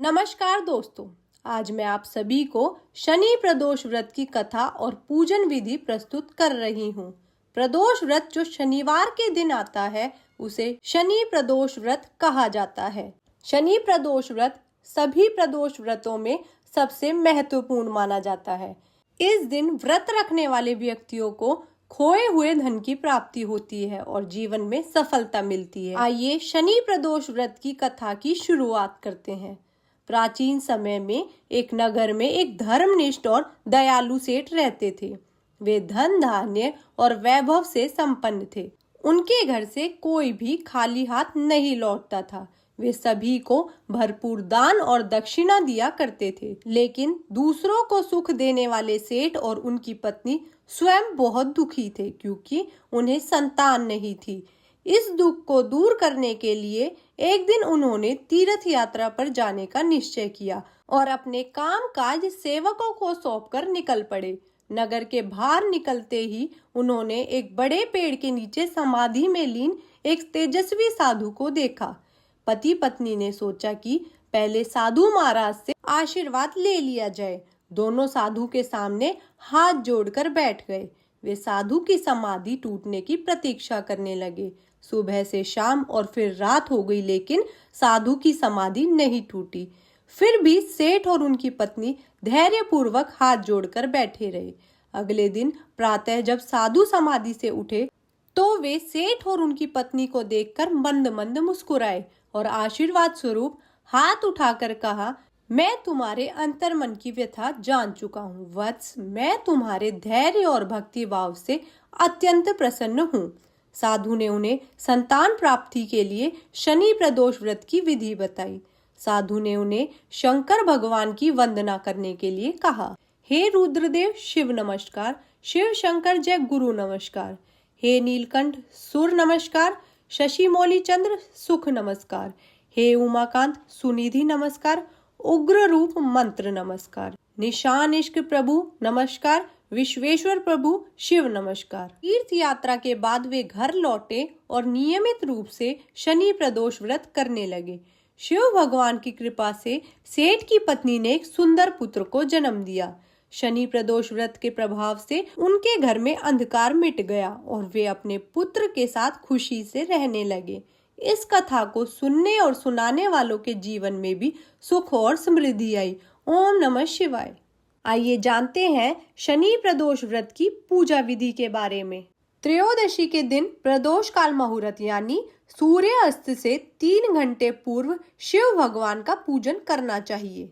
नमस्कार दोस्तों, आज मैं आप सभी को शनि प्रदोष व्रत की कथा और पूजन विधि प्रस्तुत कर रही हूँ। प्रदोष व्रत जो शनिवार के दिन आता है उसे शनि प्रदोष व्रत कहा जाता है। शनि प्रदोष व्रत सभी प्रदोष व्रतों में सबसे महत्वपूर्ण माना जाता है। इस दिन व्रत रखने वाले व्यक्तियों को खोए हुए धन की प्राप्ति होती है और जीवन में सफलता मिलती है। आइए शनि प्रदोष व्रत की कथा की शुरुआत करते हैं। प्राचीन समय में एक नगर में एक धर्मनिष्ठ और दयालु सेठ रहते थे। वे धन धान्य और वैभव से संपन्न थे। उनके घर से कोई भी खाली हाथ नहीं लौटता था। वे सभी को भरपूर दान और दक्षिणा दिया करते थे। लेकिन दूसरों को सुख देने वाले सेठ और उनकी पत्नी स्वयं बहुत दुखी थे, क्योंकि उन्हें संतान नहीं थी। इस दुख को दूर करने के लिए एक दिन उन्होंने तीर्थ यात्रा पर जाने का निश्चय किया और अपने काम काज सेवकों को सौंपकर निकल पड़े। नगर के बाहर निकलते ही उन्होंने एक बड़े पेड़ के नीचे समाधि में लीन एक तेजस्वी साधु को देखा। पति पत्नी ने सोचा कि पहले साधु महाराज से आशीर्वाद ले लिया जाए। दोनों साधु के सामने हाथ जोड़कर बैठ गए। वे साधु की समाधि टूटने की प्रतीक्षा करने लगे। सुबह से शाम और फिर रात हो गई, लेकिन साधु की समाधि नहीं टूटी। फिर भी सेठ और उनकी पत्नी धैर्यपूर्वक हाथ जोड़कर बैठे रहे। अगले दिन प्रातः जब साधु समाधि से उठे तो वे सेठ और उनकी पत्नी को देखकर मंद मंद मुस्कुराए और आशीर्वाद स्वरूप हाथ उठाकर कहा, मैं तुम्हारे अंतर्मन की व्यथा जान चुका हूँ वत्स। मैं तुम्हारे धैर्य और भक्ति भाव से अत्यंत प्रसन्न हूँ। साधु ने उन्हें संतान प्राप्ति के लिए शनि प्रदोष व्रत की विधि बताई। साधु ने उन्हें शंकर भगवान की वंदना करने के लिए कहा। हे रुद्रदेव शिव नमस्कार, शिव शंकर जय गुरु नमस्कार, हे नीलकंठ सुर नमस्कार, शशि मौली चंद्र सुख नमस्कार, हे उमाकांत सुनिधि नमस्कार, उग्र रूप मंत्र नमस्कार, निशान इश्क प्रभु नमस्कार, विश्वेश्वर प्रभु शिव नमस्कार। तीर्थ यात्रा के बाद वे घर लौटे और नियमित रूप से शनि प्रदोष व्रत करने लगे। शिव भगवान की कृपा से सेठ की पत्नी ने एक सुंदर पुत्र को जन्म दिया। शनि प्रदोष व्रत के प्रभाव से उनके घर में अंधकार मिट गया और वे अपने पुत्र के साथ खुशी से रहने लगे। इस कथा को सुनने और सुनाने वालों के जीवन में भी सुख और समृद्धि आई। ओम नमः शिवाय। आइए जानते हैं शनि प्रदोष व्रत की पूजा विधि के बारे में। त्रयोदशी के दिन प्रदोष काल मुहूर्त यानी सूर्य अस्त से 3 घंटे पूर्व शिव भगवान का पूजन करना चाहिए।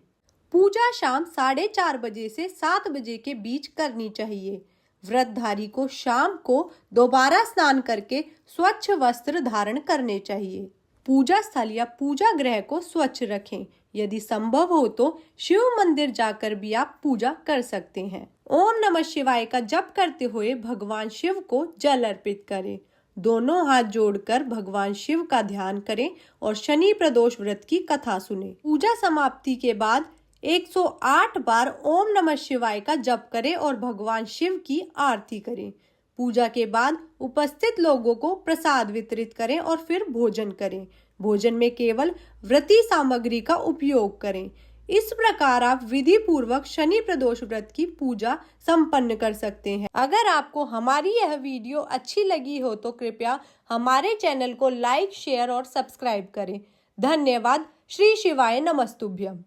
पूजा शाम 4:30 बजे से 7 बजे के बीच करनी चाहिए। व्रतधारी को शाम को दोबारा स्नान करके स्वच्छ वस्त्र धारण करने चाहिए। पूजा स्थल या पूजा गृह को स्वच्छ रखें। यदि संभव हो तो शिव मंदिर जाकर भी आप पूजा कर सकते हैं। ओम नमः शिवाय का जप करते हुए भगवान शिव को जल अर्पित करें। दोनों हाथ जोड़कर भगवान शिव का ध्यान करें और शनि प्रदोष व्रत की कथा सुनें। पूजा समाप्ति के बाद 108 बार ओम नमः शिवाय का जप करें और भगवान शिव की आरती करें। पूजा के बाद उपस्थित लोगों को प्रसाद वितरित करें और फिर भोजन करें। भोजन में केवल व्रती सामग्री का उपयोग करें। इस प्रकार आप विधि पूर्वक शनि प्रदोष व्रत की पूजा संपन्न कर सकते हैं। अगर आपको हमारी यह वीडियो अच्छी लगी हो तो कृपया हमारे चैनल को लाइक, शेयर और सब्सक्राइब करें। धन्यवाद। श्री शिवाय नमस्तुभ्यम।